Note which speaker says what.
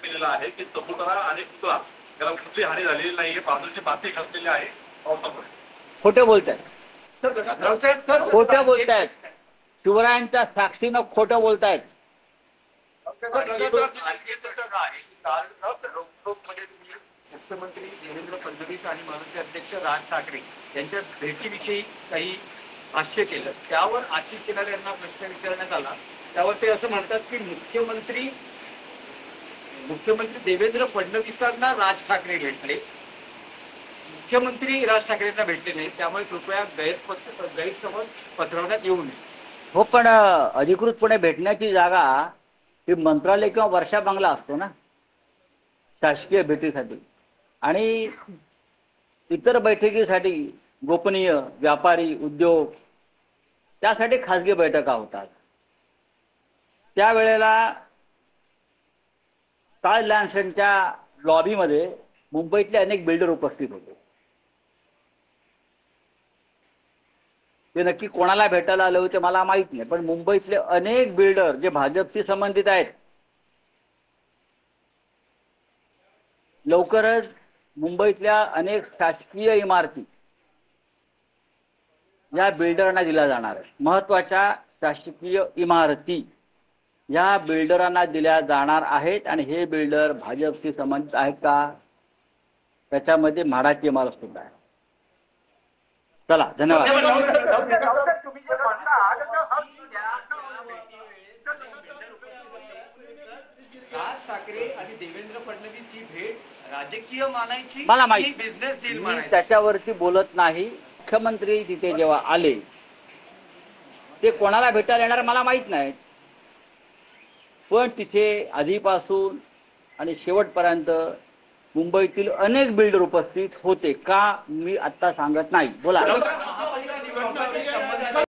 Speaker 1: केलेला आहे की चबुतरा आणि पुतळा याला कुठली हानी झालेली नाहीये. बाजूची माती घातलेली आहे पावसामुळे.
Speaker 2: खोटं बोलतायत, खोटं बोलतायत. शिवरायांच्या साक्षीनं खोटं बोलतायत.
Speaker 3: मुख्यमंत्री देवेंद्र फडणवीस आणि मनसे अध्यक्ष राज ठाकरे यांच्या भेटीविषयी काही भाष्य केलं, त्यावर आशिष शेलार यांना प्रश्न विचारण्यात आला. त्यावर ते असं म्हणतात की मुख्यमंत्री देवेंद्र फडणवीसांना राज ठाकरे भेटले, मुख्यमंत्री राज ठाकरेंना भेटले नाही, त्यामुळे कृपया गैरसमज पसरवण्यात येऊ नये.
Speaker 2: हो, पण अधिकृतपणे भेटण्याची जागा ही मंत्रालय किंवा वर्षा बंगला असतो ना शासकीय भेटीसाठी. आणि इतर बैठकीसाठी गोपनीय व्यापारी उद्योग त्यासाठी खासगी बैठका होतात. त्यावेळेला कार्ल लॅन्सनच्या लॉबीमध्ये मुंबईतले अनेक बिल्डर उपस्थित होते. ते नक्की कोणाला भेटायला आले होते मला माहित नाही, पण मुंबईतले अनेक बिल्डर जे भाजपशी संबंधित आहेत लवकरच मुंबईतल्या अनेक शासकीय इमारती या बिल्डरांना दिल्या जाणार आहेत. महत्वाच्या शासकीय इमारती या बिल्डरांना दिल्या जाणार आहेत. आणि हे बिल्डर भाजपशी संबंधित आहेत का? त्याच्यामध्ये म्हाडाची इमारत सुद्धा आहे. चला, धन्यवाद.
Speaker 3: राज ठाकरे आणि देवेंद्र फडणवीस ही भेट राजकीय मानायची
Speaker 2: मला माहिती,
Speaker 3: बिझनेस डील
Speaker 2: मी
Speaker 3: मानायची?
Speaker 2: त्याच्यावरती बोलत नाही. मुख्यमंत्री तिथे जेव्हा आले ते कोणाला भेटायला येणार मला माहित नाही, पण तिथे आधीपासून आणि शेवटपर्यंत मुंबईतील अनेक बिल्डर उपस्थित होते का मी आता सांगत नाही. बोला.